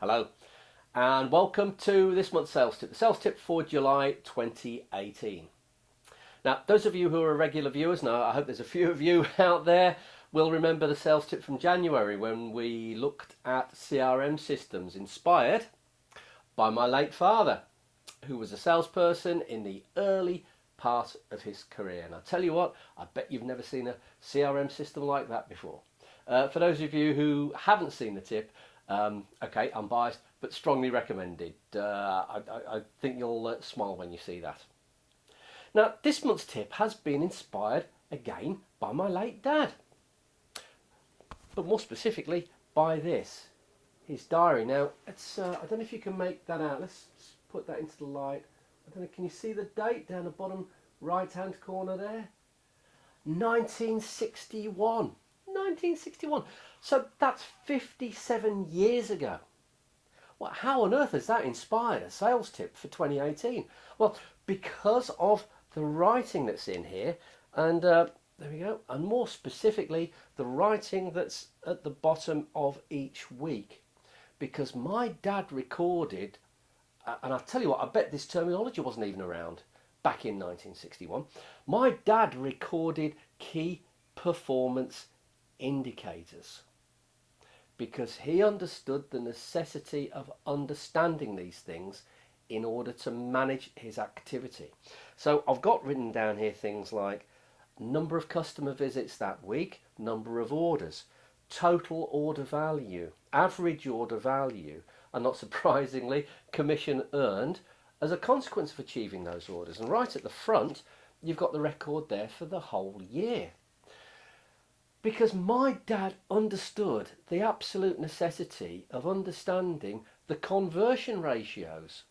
Hello and welcome to this month's sales tip, the sales tip for July 2018. Now, those of you who are regular viewers, now I hope there's a few of you out there, will remember the sales tip from January when we looked at CRM systems inspired by my late father, who was a salesperson in the early part of his career. And I tell you what, I bet you've never seen a CRM system like that before. For those of you who haven't seen the tip, okay, I'm biased, but strongly recommended. I think you'll smile when you see that. Now, this month's tip has been inspired again by my late dad, but more specifically by this, his diary. Now, it's I don't know if you can make that out. Let's put that into the light. I don't know, can you see the date down the bottom right hand corner there? 1961. 1961. So that's 57 years ago. Well, how on earth has that inspired a sales tip for 2018? Well, because of the writing that's in here, and there we go, and more specifically the writing that's at the bottom of each week. Because my dad recorded, and I'll tell you what, I bet this terminology wasn't even around back in 1961. My dad recorded key performance indicators because he understood the necessity of understanding these things in order to manage his activity. So I've got written down here things like number of customer visits that week, number of orders, total order value, average order value, and not surprisingly, commission earned as a consequence of achieving those orders. And right at the front, you've got the record there for the whole year. Because my dad understood the absolute necessity of understanding the conversion ratios,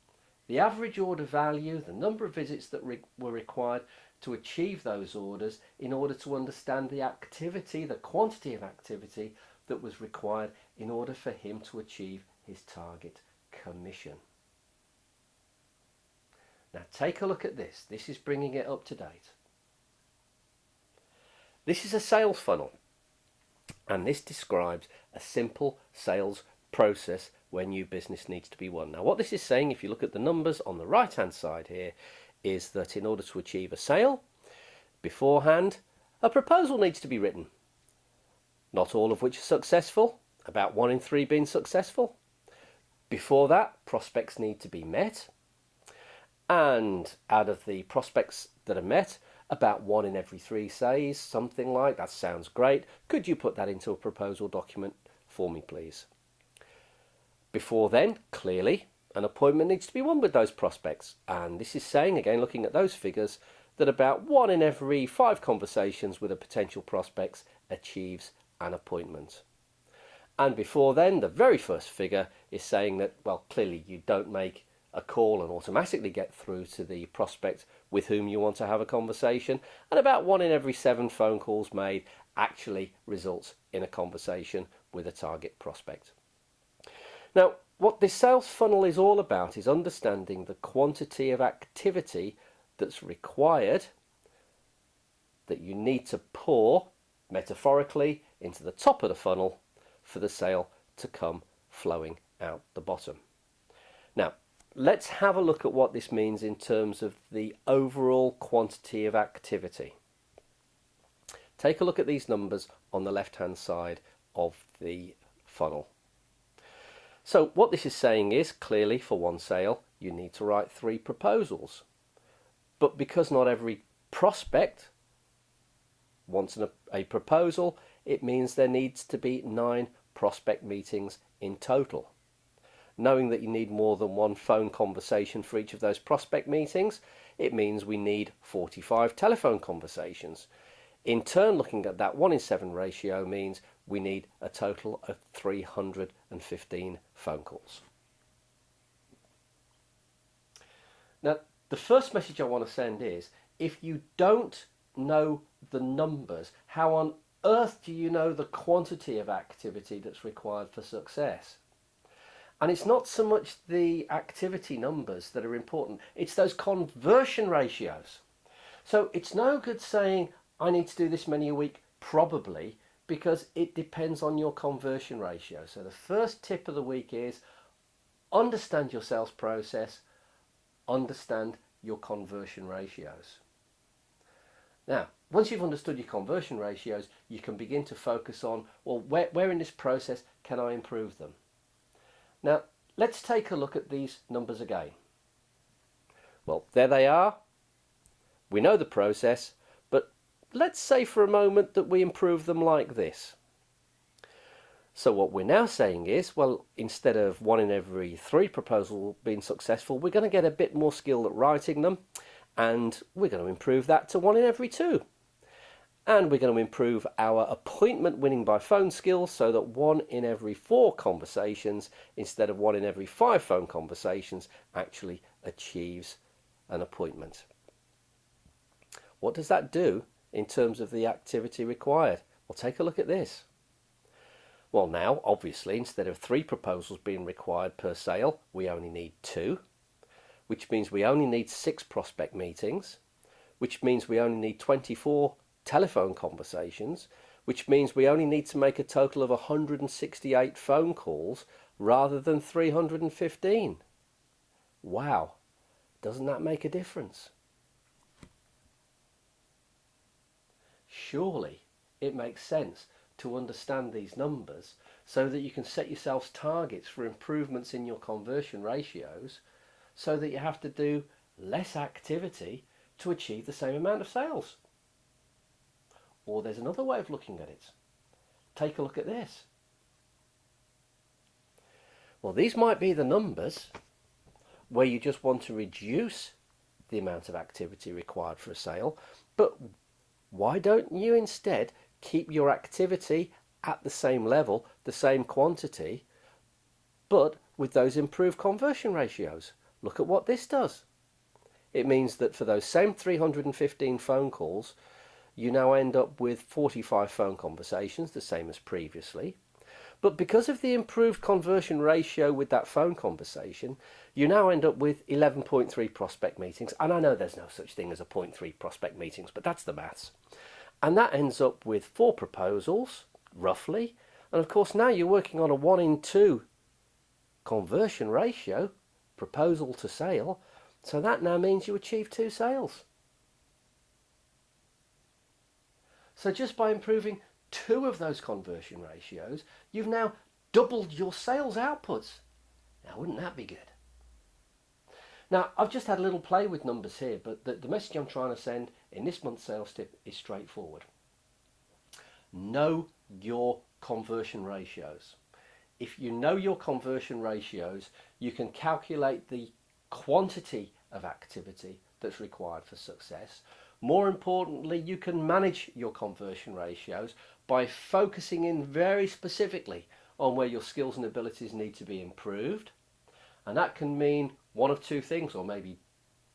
the average order value, the number of visits that were required to achieve those orders in order to understand the activity, the quantity of activity that was required in order for him to achieve his target commission. Now take a look at this. This is bringing it up to date. This is a sales funnel, and this describes a simple sales process where new business needs to be won. Now what this is saying, if you look at the numbers on the right hand side here, is that in order to achieve a sale, beforehand, a proposal needs to be written. Not all of which are successful, about 1 in 3 being successful. Before that, prospects need to be met. And out of the prospects that are met, about 1 in every 3 says something like, that sounds great, could you put that into a proposal document for me please? Before then, clearly, an appointment needs to be won with those prospects. And this is saying, again looking at those figures, that about 1 in every 5 conversations with a potential prospects achieves an appointment. And before then, the very first figure is saying that, well, clearly you don't make a call and automatically get through to the prospect with whom you want to have a conversation, and about 1 in every 7 phone calls made actually results in a conversation with a target prospect. Now, what this sales funnel is all about is understanding the quantity of activity that's required, that you need to pour, metaphorically, into the top of the funnel for the sale to come flowing out the bottom. Now, let's have a look at what this means in terms of the overall quantity of activity. Take a look at these numbers on the left hand side of the funnel. So what this is saying is, clearly for one sale you need to write 3 proposals, but because not every prospect wants a proposal, it means there needs to be 9 prospect meetings in total. Knowing that you need more than 1 phone conversation for each of those prospect meetings, it means we need 45 telephone conversations. In turn, looking at that 1 in 7 ratio means we need a total of 315 phone calls. Now, the first message I want to send is, if you don't know the numbers, how on earth do you know the quantity of activity that's required for success? And it's not so much the activity numbers that are important, it's those conversion ratios. So it's no good saying, I need to do this many a week, probably, because it depends on your conversion ratio. So the first tip of the week is understand your sales process, understand your conversion ratios. Now, once you've understood your conversion ratios, you can begin to focus on, well, where in this process can I improve them? Now, let's take a look at these numbers again. Well, there they are. We know the process, but let's say for a moment that we improve them like this. So what we're now saying is, well, instead of 1 in every 3 proposals being successful, we're going to get a bit more skill at writing them, and we're going to improve that to 1 in every 2. And we're going to improve our appointment winning by phone skills so that 1 in every 4 conversations, instead of 1 in every 5 phone conversations, actually achieves an appointment. What does that do in terms of the activity required? Well, take a look at this. Well, now, obviously, instead of 3 proposals being required per sale, we only need 2, which means we only need 6 prospect meetings, which means we only need 24 telephone conversations, which means we only need to make a total of 168 phone calls rather than 315. Wow, doesn't that make a difference? Surely it makes sense to understand these numbers so that you can set yourselves targets for improvements in your conversion ratios so that you have to do less activity to achieve the same amount of sales. Or there's another way of looking at it. Take a look at this. Well, these might be the numbers where you just want to reduce the amount of activity required for a sale, but why don't you instead keep your activity at the same level, the same quantity, but with those improved conversion ratios? Look at what this does. It means that for those same 315 phone calls, you now end up with 45 phone conversations, the same as previously. But because of the improved conversion ratio with that phone conversation, you now end up with 11.3 prospect meetings. And I know there's no such thing as a 0.3 prospect meetings, but that's the maths. And that ends up with 4 proposals, roughly. And of course, now you're working on a 1 in 2 conversion ratio, proposal to sale. So that now means you achieve 2 sales. So just by improving 2 of those conversion ratios, you've now doubled your sales outputs. Now, wouldn't that be good? Now, I've just had a little play with numbers here, but the message I'm trying to send in this month's sales tip is straightforward. Know your conversion ratios. If you know your conversion ratios, you can calculate the quantity of activity that's required for success. More importantly, you can manage your conversion ratios by focusing in very specifically on where your skills and abilities need to be improved. And that can mean one of 2 things, or maybe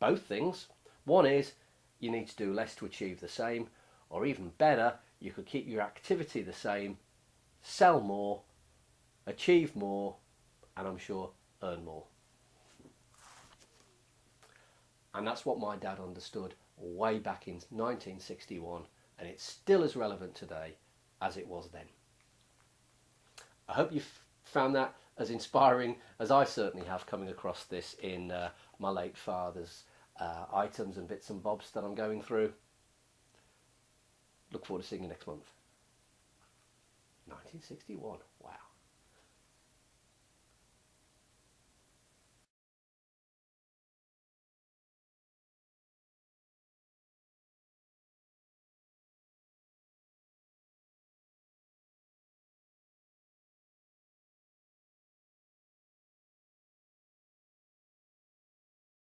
both things. One is you need to do less to achieve the same, or even better, you could keep your activity the same, sell more, achieve more, and I'm sure earn more. And that's what my dad understood way back in 1961, and it's still as relevant today as it was then. I hope you've found that as inspiring as I certainly have, coming across this in my late father's items and bits and bobs that I'm going through. Look forward to seeing you next month. 1961, wow.